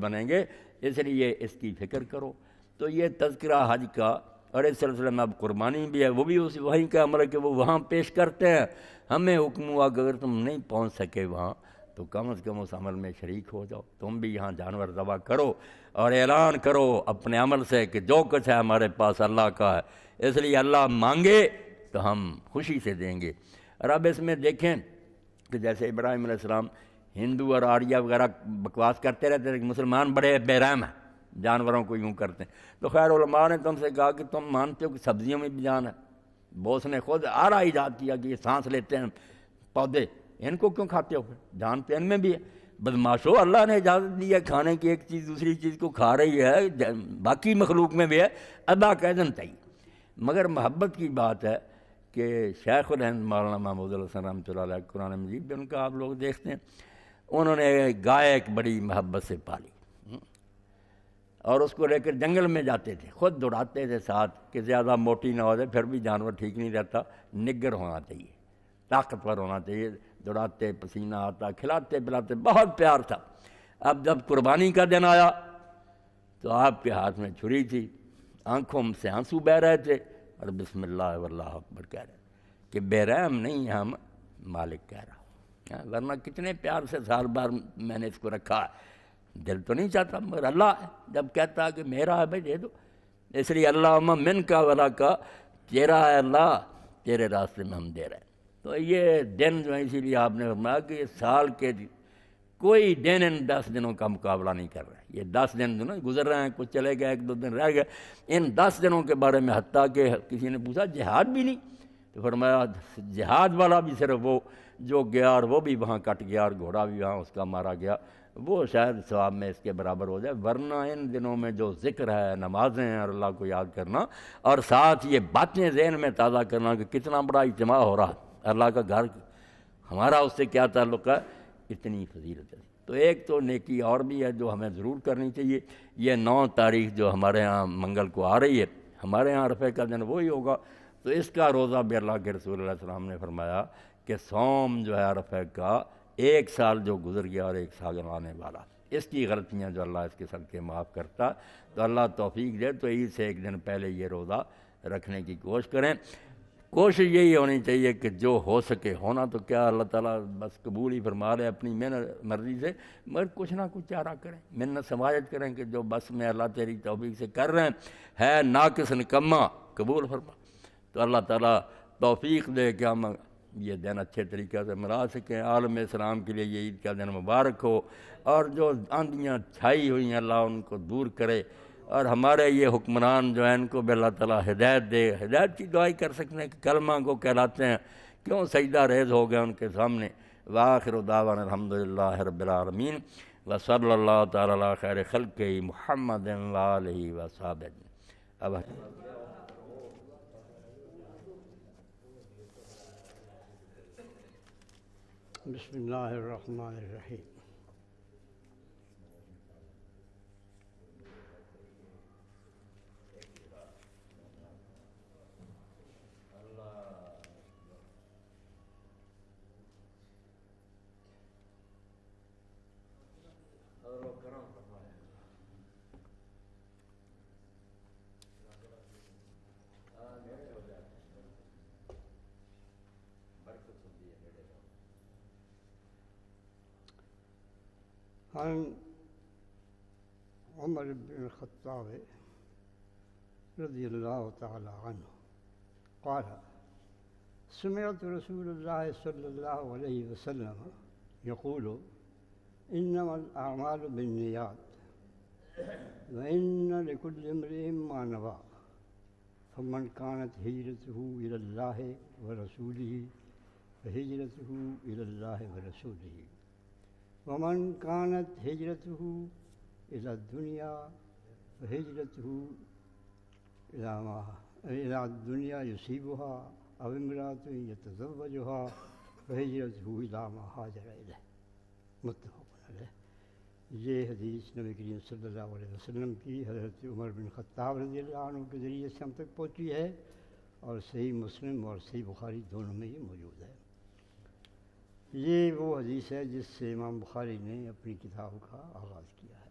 بنیں گے، اس لیے اس کی فکر کرو۔ تو یہ تذکرہ حج کا، اور اس سلسلے میں اب قربانی بھی ہے، وہ بھی وہیں کا عمل ہے کہ وہ وہاں پیش کرتے ہیں۔ ہمیں حکم ہوا کہ اگر تم نہیں پہنچ سکے وہاں تو کم از کم اس عمل میں شریک ہو جاؤ، تم بھی یہاں جانور ذبح کرو اور اعلان کرو اپنے عمل سے کہ جو کچھ ہے ہمارے پاس اللہ کا ہے، اس لیے اللہ مانگے تو ہم خوشی سے دیں گے۔ اور اب اس میں دیکھیں کہ جیسے ابراہیم علیہ السلام ہندو اور آریہ وغیرہ بکواس کرتے رہتے ہیں کہ مسلمان بڑے بے رحم ہیں، جانوروں کو یوں کرتے ہیں، تو خیر علماء نے تم سے کہا کہ تم مانتے ہو کہ سبزیوں میں بھی جان ہے؟ بوس نے خود آرا ایجاد کیا کہ یہ سانس لیتے ہیں پودے، ان کو کیوں کھاتے ہو؟ پھر جان تو ان میں بھی ہے۔ بدماشو، اللہ نے اجازت دی ہے کھانے کی، ایک چیز دوسری چیز کو کھا رہی ہے، باقی مخلوق میں بھی ہے، ادا قیدن چاہیے۔ مگر محبت کی بات ہے کہ شیخ الہند مولانا محمود الحسن رحمۃ اللہ علیہ قرآن مجید میں ان کا آپ لوگ دیکھتے ہیں، انہوں نے گائے ایک بڑی محبت سے پالی اور اس کو لے کر جنگل میں جاتے تھے، خود دوڑاتے تھے ساتھ کہ زیادہ موٹی نہ ہو جائے، پھر بھی جانور ٹھیک نہیں رہتا، نگر ہونا چاہیے، طاقتور ہونا چاہیے، دوڑاتے پسینہ آتا، کھلاتے پلاتے، بہت پیار تھا۔ اب جب قربانی کا دن آیا تو آپ کے ہاتھ میں چھری تھی، آنکھوں سے آنسو بہہ رہے تھے اور بسم اللہ واللہ اکبر کہہ رہے کہ بے رحم نہیں ہم، مالک کہہ رہا، ورنہ کتنے پیار سے سال بار میں نے اس کو رکھا ہے، دل تو نہیں چاہتا، مگر اللہ ہے جب کہتا ہے کہ میرا ہے بھائی دے دو، اس لیے اللہم من کا ولا کا، تیرا ہے اللہ، تیرے راستے میں ہم دے رہے ہیں۔ تو یہ دن جو ہے اسی لیے آپ نے فرمایا کہ یہ سال کے کوئی دن ان 10 دنوں کا مقابلہ نہیں کر رہے، یہ 10 دن جو نا گزر رہے ہیں، کچھ چلے گئے، 1-2 دن رہ گئے، ان 10 دنوں کے بارے میں حتیٰ کہ کسی نے پوچھا جہاد بھی نہیں، تو فرمایا جہاد والا بھی صرف وہ جو گیا اور وہ بھی وہاں کٹ گیا اور گھوڑا بھی وہاں اس کا مارا گیا، وہ شاید ثواب میں اس کے برابر ہو جائے، ورنہ ان دنوں میں جو ذکر ہے، نمازیں ہیں اور اللہ کو یاد کرنا، اور ساتھ یہ باتیں ذہن میں تازہ کرنا کہ کتنا بڑا اجتماع ہو رہا، اللہ کا گھر، ہمارا اس سے کیا تعلق ہے، اتنی فضیلت ہے۔ تو ایک تو نیکی اور بھی ہے جو ہمیں ضرور کرنی چاہیے، یہ 9 تاریخ جو ہمارے ہاں منگل کو آ رہی ہے، ہمارے ہاں عرفے کا دن وہی ہوگا، تو اس کا روزہ بھی اللہ کے رسول علیہ السلام نے فرمایا کہ صوم جو ہے عرفے کا 1 سال جو گزر گیا اور 1 سال آنے والا، اس کی غلطیاں جو اللہ اس کے صدقے معاف کرتا، تو اللہ توفیق دے تو عید سے 1 دن پہلے یہ روزہ رکھنے کی کوشش کریں۔ کوشش یہی ہونی چاہیے کہ جو ہو سکے، ہونا تو کیا اللہ تعالیٰ بس قبول ہی فرما لے اپنی محنت مرضی سے، مگر کچھ نہ کچھ چارہ کریں، محنت سماجت کریں کہ جو بس میں اللہ تیری توفیق سے کر رہے ہیں ہے ناقص نکمہ، قبول فرما، تو اللہ تعالیٰ توفیق دے کہ ہم یہ دن اچھے طریقے سے منا سکیں۔ عالم اسلام کے لیے یہ عید کا دن مبارک ہو، اور جو آندیاں چھائی ہوئی ہیں اللہ ان کو دور کرے، اور ہمارے یہ حکمران جو ہیں ان کو بھی اللہ تعالیٰ ہدایت دے۔ ہدایت کی دعائی کر سکتے ہیں کہ کلمہ کو کہلاتے ہیں، کیوں سجدہ ریز ہو گئے ان کے سامنے۔ وآخر دعوانا الحمدللہ رب العالمین، وصلی اللہ تعالیٰ علی خیر خلقہ محمد وآلہ وصحبہ۔ اب بسم اللہ الرحمن الرحیم۔ عن عمر بن الخطاب رضی اللہ تعالی عنہ قال سمعت رسول اللہ صلی اللہ علیہ وسلم یقول انما الاعمال بالنیات وان لکل امرئ ما نوى فمن كانت هجرته الى الله ورسوله فهجرته الى الله ورسوله ومن كانت هجرته إلى الدنيا فهجرته إلى الدنيا يصيبها أو امرأة يتزوجها فهجرته إلى ما هاجر إليه متفق علیہ۔ یہ حدیث نبی کریم صلی اللہ علیہ وسلم کی حضرت عمر بن خطاب رضی اللہ عنہ کے ذریعے سے ہم تک پہنچی ہے، اور صحیح مسلم اور صحیح بخاری دونوں میں یہ موجود ہے۔ یہ وہ حدیث ہے جس سے امام بخاری نے اپنی کتاب کا آغاز کیا ہے۔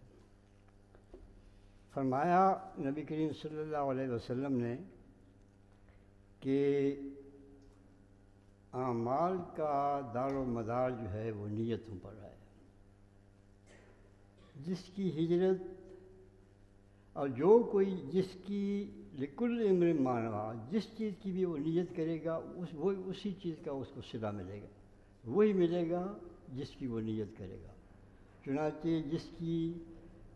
فرمایا نبی کریم صلی اللہ علیہ وسلم نے کہ اعمال کا دار و مدار جو ہے وہ نیتوں پر ہے. جس کی ہجرت اور جو کوئی جس کی لکل امر مانوا جس چیز کی بھی وہ نیت کرے گا وہ اسی چیز کا اس کو صلہ ملے گا، وہی ملے گا جس کی وہ نیت کرے گا. چنانچہ جس کی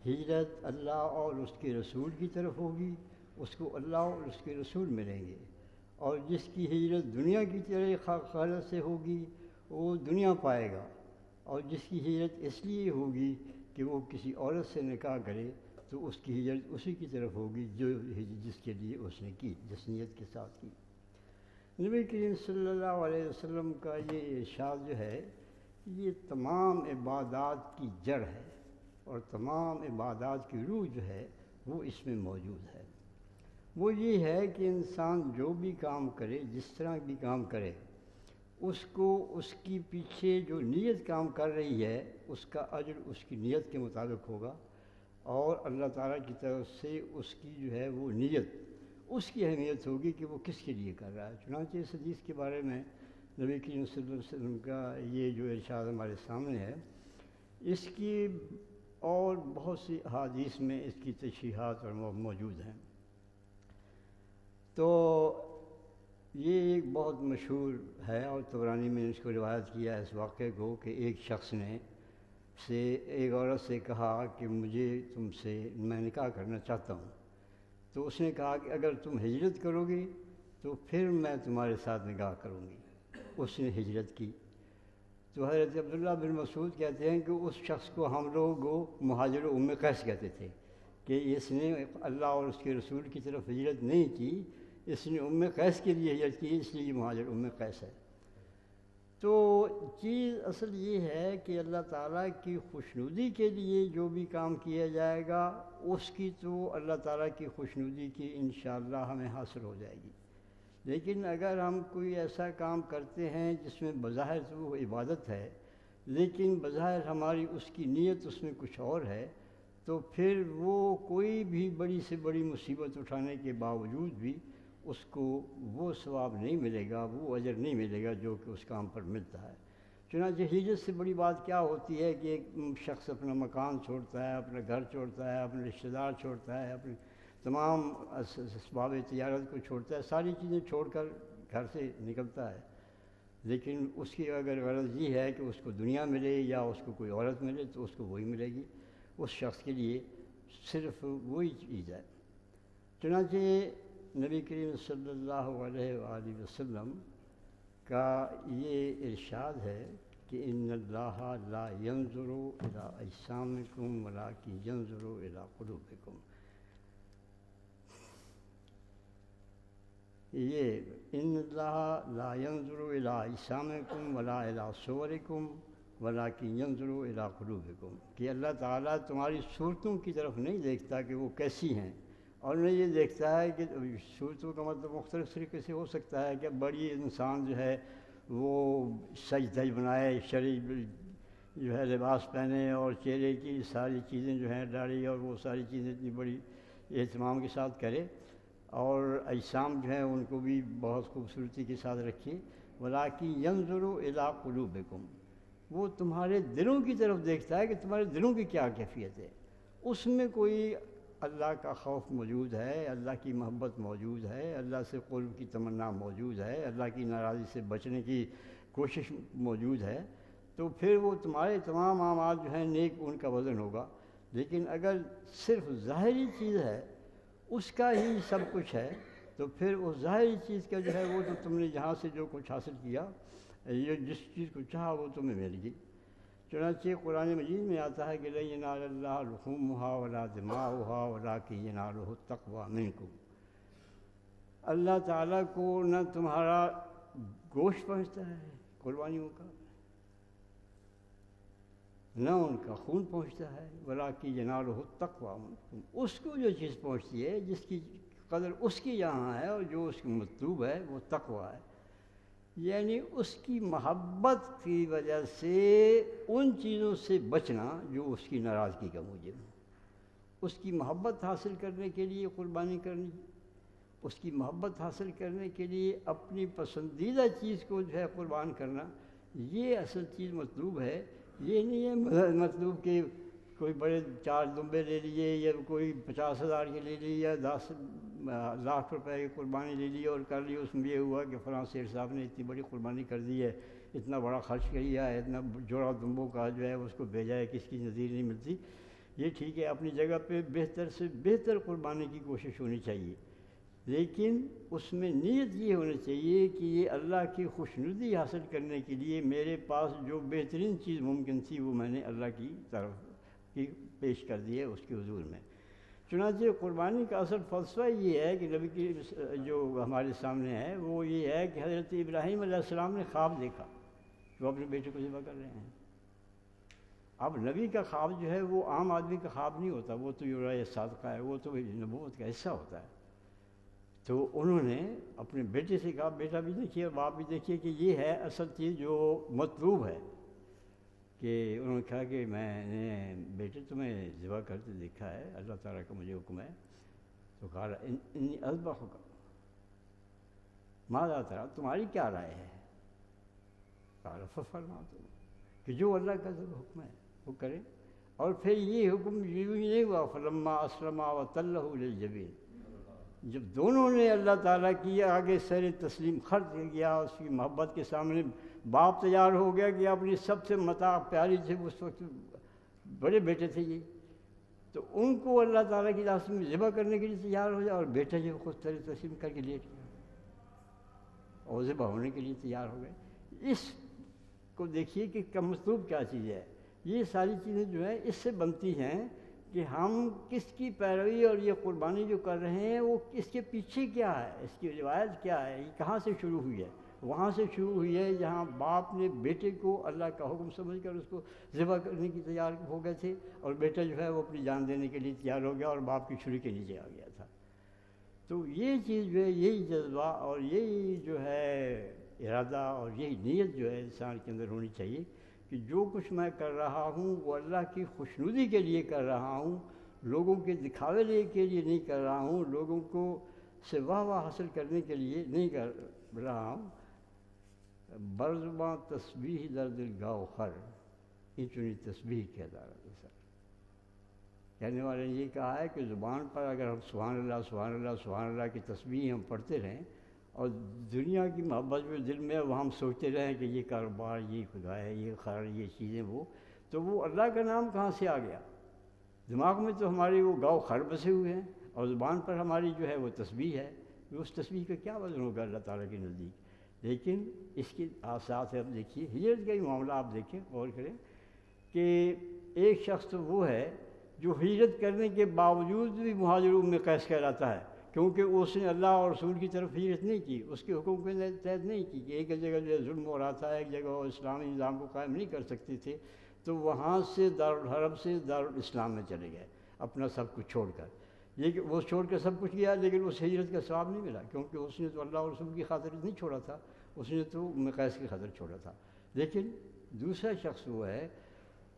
ہجرت اللہ اور اس کے رسول کی طرف ہوگی اس کو اللہ اور اس کے رسول ملیں گے، اور جس کی ہجرت دنیا کی طرح خالص سے ہوگی وہ دنیا پائے گا، اور جس کی ہجرت اس لیے ہوگی کہ وہ کسی عورت سے نکاح کرے تو اس کی ہجرت اسی کی طرف ہوگی جس کے لیے اس نے کی، جس نیت کے ساتھ کی. نبی کریم صلی اللہ علیہ وسلم کا یہ ارشاد جو ہے یہ تمام عبادات کی جڑ ہے، اور تمام عبادات کی روح جو ہے وہ اس میں موجود ہے. وہ یہ ہے کہ انسان جو بھی کام کرے، جس طرح بھی کام کرے، اس کو اس کی پیچھے جو نیت کام کر رہی ہے اس کا اجر اس کی نیت کے مطابق ہوگا، اور اللہ تعالیٰ کی طرف سے اس کی جو ہے وہ نیت اس کی اہمیت ہوگی کہ وہ کس کے لیے کر رہا ہے. چنانچہ اس حدیث کے بارے میں نبی کریم صلی اللہ علیہ وسلم کا یہ جو ارشاد ہمارے سامنے ہے، اس کی اور بہت سی احادیث میں اس کی تشریحات اور موجود ہیں. تو یہ ایک بہت مشہور ہے، اور طبرانی میں اس کو روایت کیا اس واقعے کو کہ ایک شخص نے ایک عورت سے کہا کہ مجھے تم سے میں نکاح کرنا چاہتا ہوں. تو اس نے کہا کہ اگر تم ہجرت کرو گی تو پھر میں تمہارے ساتھ نکاح کروں گی. اس نے ہجرت کی. تو حضرت عبداللہ بن مسعود کہتے ہیں کہ اس شخص کو ہم لوگ مہاجر ام قیس کہتے تھے کہ اس نے اللہ اور اس کے رسول کی طرف ہجرت نہیں کی، اس نے ام قیس کے لیے ہجرت کی، اس لیے یہ مہاجر ام قیس ہے. تو چیز اصل یہ ہے کہ اللہ تعالیٰ کی خوشنودی کے لیے جو بھی کام کیا جائے گا اس کی تو اللہ تعالیٰ کی خوشنودی کی انشاءاللہ ہمیں حاصل ہو جائے گی. لیکن اگر ہم کوئی ایسا کام کرتے ہیں جس میں بظاہر تو وہ عبادت ہے لیکن بظاہر ہماری اس کی نیت اس میں کچھ اور ہے، تو پھر وہ کوئی بھی بڑی سے بڑی مصیبت اٹھانے کے باوجود بھی اس کو وہ ثواب نہیں ملے گا، وہ اجر نہیں ملے گا جو کہ اس کام پر ملتا ہے. چنانچہ ہجرت سے بڑی بات کیا ہوتی ہے کہ ایک شخص اپنا مکان چھوڑتا ہے، اپنا گھر چھوڑتا ہے، اپنے رشتہ دار چھوڑتا ہے، اپنے تمام اسباب تجارت کو چھوڑتا ہے، ساری چیزیں چھوڑ کر گھر سے نکلتا ہے. لیکن اس کی اگر غرض یہ ہے کہ اس کو دنیا ملے یا اس کو کوئی عورت ملے تو اس کو وہی ملے گی. اس شخص کے لیے صرف وہی چیز ہے. چنانچہ نبی کریم صلی اللہ علیہ وآلہ وسلم کا یہ ارشاد ہے کہ ان اللہ لا ينظر الی اجسامکم ولکن ينظر الی قلوبکم. یہ ان اللہ لا ينظر الی اجسامکم ولا الی صورکم ولکن ينظر الی قلوبکم، کہ اللہ تعالیٰ تمہاری صورتوں کی طرف نہیں دیکھتا کہ وہ کیسی ہیں، اور نہیں یہ دیکھتا ہے کہ صورتوں کا مطلب مختلف طریقے سے ہو سکتا ہے کہ بڑی انسان جو ہے وہ سج دھج بنائے، شرعی جو ہے لباس پہنے، اور چہرے کی ساری چیزیں جو ہیں داڑھی اور وہ ساری چیزیں اتنی بڑی اہتمام کے ساتھ کرے، اور اجسام جو ہیں ان کو بھی بہت خوبصورتی کے ساتھ رکھے. وَلَٰكِن يَنظُرُ إِلَىٰ قُلُوبِكُمْ، وہ تمہارے دلوں کی طرف دیکھتا ہے کہ تمہارے دلوں کی کیا کیفیت ہے. اس میں کوئی اللہ کا خوف موجود ہے، اللہ کی محبت موجود ہے، اللہ سے قرب کی تمنا موجود ہے، اللہ کی ناراضی سے بچنے کی کوشش موجود ہے، تو پھر وہ تمہارے تمام اعمال جو ہیں نیک ان کا وزن ہوگا. لیکن اگر صرف ظاہری چیز ہے اس کا ہی سب کچھ ہے تو پھر اس ظاہری چیز کا جو ہے وہ تو تم نے جہاں سے جو کچھ حاصل کیا، یہ جس چیز کو چاہا وہ تمہیں مل گئی. چنانچہ قرآن مجید میں آتا ہے کہ لن ینال اللہ لحومها ولا دماؤها ولکن ینالہ التقوی منکم. اللہ تعالیٰ کو نہ تمہارا گوشت پہنچتا ہے قربانیوں کا، نہ ان کا خون پہنچتا ہے، ولکن ینالہ التقوی منکم. اس کو جو چیز پہنچتی ہے جس کی قدر اس کی یہاں ہے اور جو اس کو مطلوب ہے وہ تقوی ہے، یعنی اس کی محبت کی وجہ سے ان چیزوں سے بچنا جو اس کی ناراضگی کا موجب ہے، اس کی محبت حاصل کرنے کے لیے قربانی کرنی، اس کی محبت حاصل کرنے کے لیے اپنی پسندیدہ چیز کو جو ہے قربان کرنا، یہ اصل چیز مطلوب ہے۔ یہ نہیں ہے مطلوب کہ کوئی بڑے 4 دمبے لے لیے یا کوئی 50,000 کے لے لیے یا 10 لاکھ روپے کی قربانی لے لی اور کر لی، اس میں یہ ہوا کہ فلاں سیٹھ صاحب نے اتنی بڑی قربانی کر دی ہے، اتنا بڑا خرچ کیا ہے، اتنا جوڑا دمبوں کا جو ہے اس کو بھیجا ہے، کس کی نظیر نہیں ملتی۔ یہ ٹھیک ہے، اپنی جگہ پہ بہتر سے بہتر قربانی کی کوشش ہونی چاہیے، لیکن اس میں نیت یہ ہونی چاہیے کہ یہ اللہ کی خوشنودی حاصل کرنے کے لیے میرے پاس جو بہترین چیز ممکن تھی وہ میں نے اللہ کی طرف کی پیش کر دی ہے اس کے حضور میں۔ چنانچہ قربانی کا اصل فلسفہ یہ ہے کہ نبی کی جو ہمارے سامنے ہے وہ یہ ہے کہ حضرت ابراہیم علیہ السلام نے خواب دیکھا، جو اپنے بیٹے کو ذبح کر رہے ہیں۔ اب نبی کا خواب جو ہے وہ عام آدمی کا خواب نہیں ہوتا، وہ تو یہ صادقہ ہے، وہ تو نبوت کا حصہ ہوتا ہے۔ تو انہوں نے اپنے بیٹے سے کہا، بیٹا بھی دیکھیے اور باپ بھی دیکھیے کہ یہ ہے اصل چیز جو مطلوب ہے۔ کہ انہوں نے کہا کہ میں نے بیٹے تمہیں ذبح کرتے دیکھا ہے، اللہ تعالیٰ کا مجھے حکم ہے۔ تو کہا انی اذبحک ماذا ترى، تمہاری کیا رائے ہے؟ قال ففعل کہ جو اللہ کا حکم ہے وہ کرے۔ اور پھر یہ حکم یوں ہی نہیں ہوا، فلما اسلما وتلہ للجبین، جب دونوں نے اللہ تعالیٰ کی آگے سر تسلیم خرچ کیا، اس کی محبت کے سامنے باپ تیار ہو گیا کہ اپنی سب سے متاع پیاری تھے، اس وقت بڑے بیٹے تھے یہ، تو ان کو اللہ تعالیٰ کی راست میں ذبح کرنے کے لیے تیار ہو جائے، اور بیٹا جو خود سر تسلیم کر کے لیٹ گیا اور ذبح ہونے کے لیے تیار ہو گئے۔ اس کو دیکھیے کہ مطلوب کیا چیز ہے۔ یہ ساری چیزیں جو ہے اس سے بنتی ہیں کہ ہم کس کی پیروی اور یہ قربانی جو کر رہے ہیں وہ اس کے پیچھے کیا ہے، اس کی روایت کیا ہے، یہ کہاں سے شروع ہوئی ہے۔ وہاں سے شروع ہوئی ہے جہاں باپ نے بیٹے کو اللہ کا حکم سمجھ کر اس کو ذبح کرنے کی تیار ہو گئے تھے، اور بیٹا جو ہے وہ اپنی جان دینے کے لیے تیار ہو گیا اور باپ کی چھری کے نیچے آ گیا تھا۔ تو یہ چیز جو ہے، یہی جذبہ اور یہی جو ہے ارادہ اور یہی نیت جو ہے انسان کے اندر ہونی چاہیے کہ جو کچھ میں کر رہا ہوں وہ اللہ کی خوشنودی کے لیے کر رہا ہوں، لوگوں کے دکھاوے کے لیے نہیں کر رہا ہوں، لوگوں کو سے واہ واہ حاصل کرنے کے لیے نہیں کر رہا ہوں۔ برزباں تسبیح در دل گاؤ خر، یہ چنی تسبیح کہتا رہا سر۔ کہنے والے نے یہ کہا ہے کہ زبان پر اگر ہم سبحان اللہ سبحان اللہ سبحان اللہ کی تسبیح ہم پڑھتے رہیں اور دنیا کی محبت جو دل میں وہ ہم سوچتے رہیں کہ یہ کاروبار، یہ خدا ہے، یہ خیر، یہ چیزیں، وہ وہ اللہ کا نام کہاں سے آ گیا؟ دماغ میں تو ہماری وہ گاؤ خر بسے ہوئے ہیں، اور زبان پر ہماری جو ہے وہ تسبیح ہے۔ اس تسبیح کا کیا وزن ہوگا اللہ تعالیٰ کے نزدیک؟ لیکن اس کے ساتھ اب دیکھیے ہجرت کا ہی معاملہ آپ دیکھیں، غور کریں کہ ایک شخص تو وہ ہے جو ہجرت کرنے کے باوجود بھی مہاجر ام قیس کہلاتا ہے، کیونکہ اس نے اللہ اور رسول کی طرف ہجرت نہیں کی، اس کے حکم کے تحت نہیں کی، کہ ایک جگہ جو ظلم ہو رہا تھا، ایک جگہ وہ اسلامی نظام کو قائم نہیں کر سکتے تھے، تو وہاں سے دارالحرب سے دارالاسلام میں چلے گئے اپنا سب کچھ چھوڑ کر۔ لیکن وہ چھوڑ کر سب کچھ گیا، لیکن اس ہجرت کا ثواب نہیں ملا، کیونکہ اس نے تو اللہ اور رسول کی خاطر نہیں چھوڑا تھا، اس نے تو ام قیس کی خاطر چھوڑا تھا۔ لیکن دوسرا شخص وہ ہے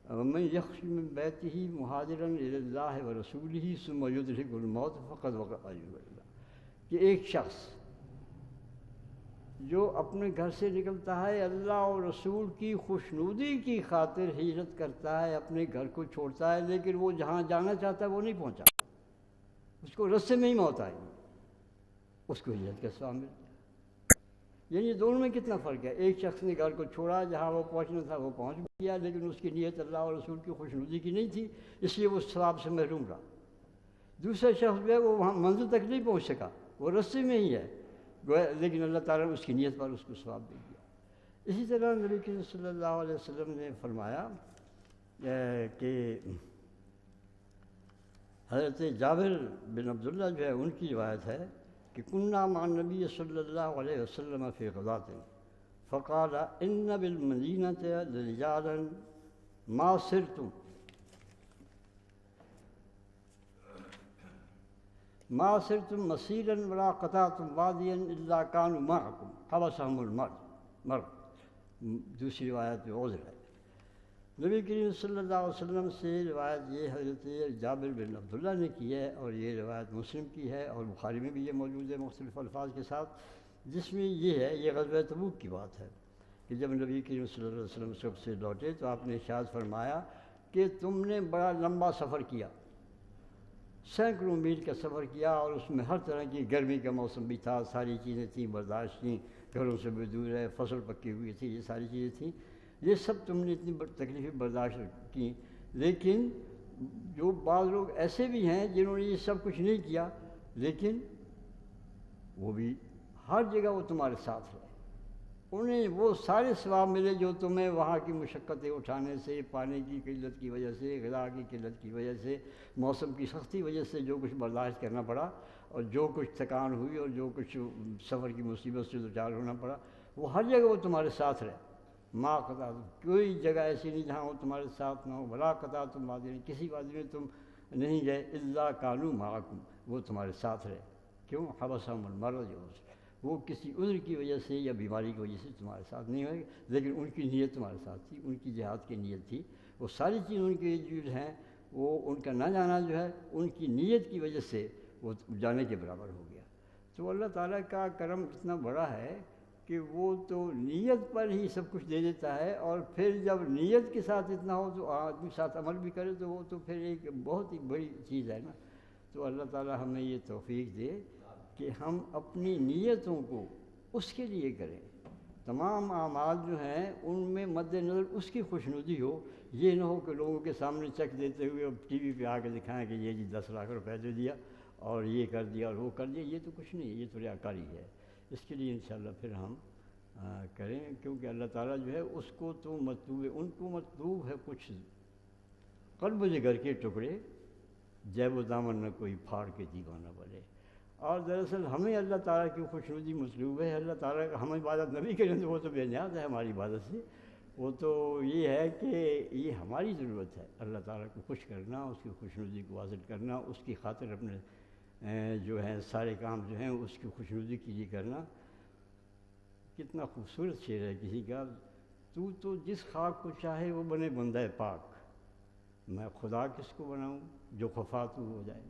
من یخرج من بیتہ مہاجرا الی اللہ ورسولہ ثم یدرکہ الموت فقد وقع اجرہ اللہ، کہ ایک شخص جو اپنے گھر سے نکلتا ہے اللہ اور رسول کی خوشنودی کی خاطر ہجرت کرتا ہے، اپنے گھر کو چھوڑتا ہے، لیکن وہ جہاں جانا چاہتا ہے وہ نہیں پہنچا، اس کو رستے میں ہی موت آئی، اس کو ہجرت کا ثواب ملتا ہے۔ یعنی دونوں میں کتنا فرق ہے؟ ایک شخص نے گھر کو چھوڑا، جہاں وہ پہنچنا تھا وہ پہنچ گیا، لیکن اس کی نیت اللہ اور رسول کی خوشنودی کی نہیں تھی، اس لیے وہ ثواب سے محروم رہا۔ دوسرا شخص جو ہے وہ وہاں منزل تک نہیں پہنچ سکا، وہ رستے میں ہی ہے، لیکن اللہ تعالیٰ نے اس کی نیت پر اس کو ثواب دے دیا۔ اسی طرح نبی کریم صلی اللہ علیہ وسلم نے فرمایا کہ حضرت جابر بن عبداللہ جو ہے ان کی روایت ہے کہ کننا مع النبی صلی اللہ علیہ وسلم فی غزوۃ فقال ان بالمدینۃ لرجالا ما سرتم مسیرا ولا قطعتم وادیا الا كانوا معكم حبسهم المرض۔ دوسری روایت میں عذر ہے۔ نبی کریم صلی اللہ علیہ وسلم سے روایت یہ حضرت جابر بن عبداللہ نے کی ہے، اور یہ روایت مسلم کی ہے اور بخاری میں بھی یہ موجود ہے مختلف الفاظ کے ساتھ، جس میں یہ ہے، یہ غزوہ تبوک کی بات ہے کہ جب نبی کریم صلی اللہ علیہ وسلم سب سے لوٹے تو آپ نے ارشاد فرمایا کہ تم نے بڑا لمبا سفر کیا، سینکڑوں میل کا سفر کیا، اور اس میں ہر طرح کی گرمی کا موسم بھی تھا، ساری چیزیں تھیں، برداشت تھیں، گھروں سے بھی دور ہے، فصل پکی ہوئی تھی، یہ ساری چیزیں تھیں، یہ سب تم نے اتنی تکلیفیں برداشت کی، لیکن جو بعض لوگ ایسے بھی ہیں جنہوں نے یہ سب کچھ نہیں کیا، لیکن وہ بھی ہر جگہ وہ تمہارے ساتھ رہے، انہیں وہ سارے ثواب ملے جو تمہیں وہاں کی مشقتیں اٹھانے سے، پانی کی قلت کی وجہ سے، غذا کی قلت کی وجہ سے، موسم کی سختی وجہ سے جو کچھ برداشت کرنا پڑا، اور جو کچھ تھکان ہوئی اور جو کچھ سفر کی مصیبت سے دوچار ہونا پڑا، وہ ہر جگہ وہ تمہارے ساتھ رہے، ما قطع، کوئی جگہ ایسی نہیں جہاں وہ تمہارے ساتھ نہ ہو، ولا قطع تم وادی، کسی وادی میں تم نہیں گئے، الا کانوا معکم، وہ تمہارے ساتھ رہے، کیوں؟ حبسہم المرض، وہ کسی عذر کی وجہ سے یا بیماری کی وجہ سے تمہارے ساتھ نہیں ہوئے، لیکن ان کی نیت تمہارے ساتھ تھی، ان کی جہاد کی نیت تھی، وہ ساری چیز ان کے جو ہیں وہ ان کا نہ جانا جو ہے ان کی نیت کی وجہ سے وہ جانے کے برابر ہو گیا۔ تو اللہ تعالیٰ کا کرم اتنا بڑا ہے کہ وہ تو نیت پر ہی سب کچھ دے دیتا ہے، اور پھر جب نیت کے ساتھ اتنا ہو تو آدمی ساتھ عمل بھی کرے تو وہ تو پھر ایک بہت ہی بڑی چیز ہے نا۔ تو اللہ تعالیٰ ہمیں یہ توفیق دے کہ ہم اپنی نیتوں کو اس کے لیے کریں، تمام اعمال جو ہیں ان میں مد نظر اس کی خوشنودی ہو، یہ نہ ہو کہ لوگوں کے سامنے چیک دیتے ہوئے ٹی وی پہ آ کے دکھائیں کہ یہ جی 10 لاکھ روپے دے دیا اور یہ کر دیا اور وہ کر دیا، یہ تو کچھ نہیں ہے، یہ تو ریاکاری ہے۔ اس کے لیے انشاءاللہ پھر ہم کریں، کیونکہ اللہ تعالیٰ جو ہے اس کو تو مطلوب ہے، ان کو مطلوب ہے کچھ قلب و جگر کے ٹکڑے، جیب و دامن نہ کوئی پھاڑ کے دیوانہ بنے۔ اور دراصل ہمیں اللہ تعالیٰ کی خوشنودی مطلوب ہے، اللہ تعالیٰ کا ہم عبادت نبی کریں تو وہ تو بے نیاز ہے ہماری عبادت سے، وہ تو یہ ہے کہ یہ ہماری ضرورت ہے اللہ تعالیٰ کو خوش کرنا، اس کی خوشنودی کو حاصل کرنا، اس کی خاطر اپنے جو ہیں سارے کام جو ہیں اس کی خوشنودی کے لیے کرنا۔ کتنا خوبصورت شعر ہے کسی کا، تو جس خاک کو چاہے وہ بنے بندہ پاک، میں خدا کس کو بناؤں جو خفا تو ہو جائے،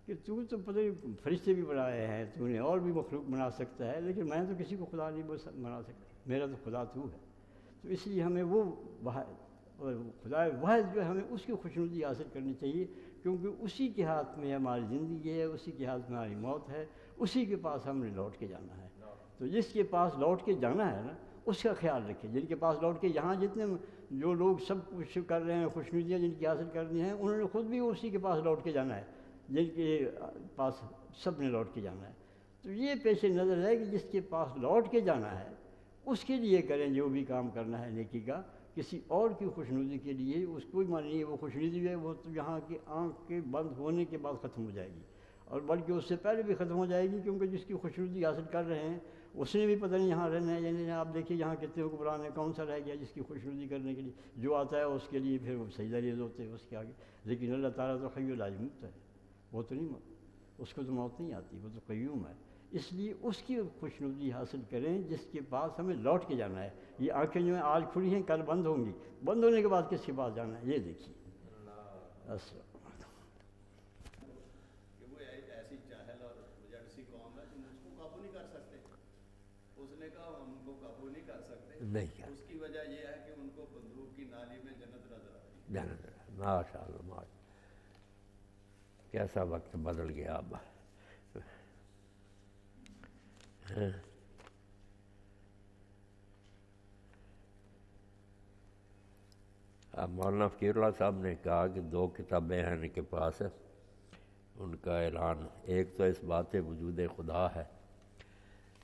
کہ تو پتہ نہیں فرشتے بھی بنائے ہیں تو نے، اور بھی مخلوق بنا سکتا ہے، لیکن میں تو کسی کو خدا نہیں بنا سکتا، میرا تو خدا تو ہے۔ تو اس لیے ہمیں وہ خدا واحد جو ہے ہمیں اس کی خوشنودی حاصل کرنی چاہیے، کیونکہ اسی کے ہاتھ میں ہماری زندگی ہے، اسی کے ہاتھ میں ہماری موت ہے، اسی کے پاس ہم نے لوٹ کے جانا ہے۔ تو جس کے پاس لوٹ کے جانا ہے نا اس کا خیال رکھیں، جن کے پاس لوٹ کے یہاں جتنے جو لوگ سب کچھ کر رہے ہیں، خوشنودیاں جن کی حاصل کرنی ہیں، انہوں نے خود بھی اسی کے پاس لوٹ کے جانا ہے جن کے پاس سب نے لوٹ کے جانا ہے۔ تو یہ پیش نظر ہے کہ جس کے پاس لوٹ کے جانا ہے اس کے لیے کریں جو بھی کام کرنا ہے نیکی کا، کسی اور کی خوشنودی کے لیے اس کوئی معنی نہیں ہے، وہ خوشنودی ہے وہ تو یہاں کی آنکھ کے بند ہونے کے بعد ختم ہو جائے گی، اور بلکہ اس سے پہلے بھی ختم ہو جائے گی، کیونکہ جس کی خوشنودی حاصل کر رہے ہیں اس نے بھی پتہ نہیں یہاں رہنا ہے یا نہیں۔ آپ دیکھیے یہاں کتنے حکمران ہیں، کون سا رہ گیا جس کی خوشنودی کرنے کے لیے، جو آتا ہے اس کے لیے پھر وہ سجدہ ریز ہوتے ہیں اس کے آگے، لیکن اللہ تعالیٰ تو حی لا یموت ہے، وہ تو نہیں اس کو تو موت نہیں آتی، وہ تو قیوم ہے۔ اس لیے اس کی خوشنودی حاصل کریں جس کے پاس ہمیں لوٹ کے جانا ہے۔ یہ آنکھیں جو ہیں آج کھلی ہیں کل بند ہوں گی، بند ہونے کے بعد کس کے پاس جانا ہے یہ دیکھیے۔ السلام کہ وہ ایسی چاہل اور بجٹ سی قوم ہے تم اس کو قابو نہیں کر سکتے، اس نے کہا ہم ان کو قابو نہیں کر سکتے، نہیں، اس کی وجہ یہ ہے کہ ان کو بندوق کی نالی میں جنت نظر آتی ہے۔ جنت، ماشاء اللہ، ماشاء اللہ، کیسا وقت بدل گیا اب۔ اب مولانا فقیر اللہ صاحب نے کہا کہ 2 کتابیں ہیں ان کے پاس، ان کا اعلان، ایک تو اس بات وجود خدا ہے،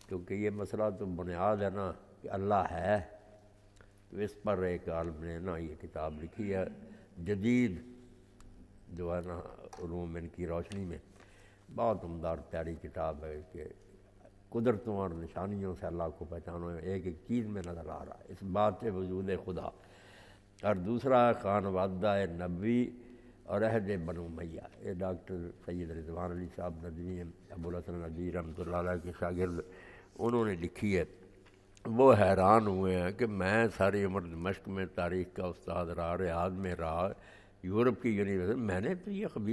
کیونکہ یہ مسئلہ تو بنیاد ہے نا کہ اللہ ہے، تو اس پر ایک عالم نے نا یہ کتاب لکھی ہے جدید، جو ہے نا علوم ان کی روشنی میں، بہت عمدہ اور پیاری کتاب ہے کہ قدرتوں اور نشانیوں سے اللہ کو پہچانو، ایک ایک چیز میں نظر آ رہا ہے اس بات وجود خدا۔ اور دوسرا خان وعدہ نبوی اور عہد بنو امیہ، یہ ڈاکٹر سید رضوان علی صاحب ندوی ابو الحسن ندوی رحمۃ اللہ علیہ کے شاگرد، انہوں نے لکھی ہے، وہ حیران ہوئے ہیں کہ میں ساری عمر دمشق میں تاریخ کا استاد رہا، ریاض میں رہا، یورپ کی یونیورسٹی، میں نے تو یہ خبیث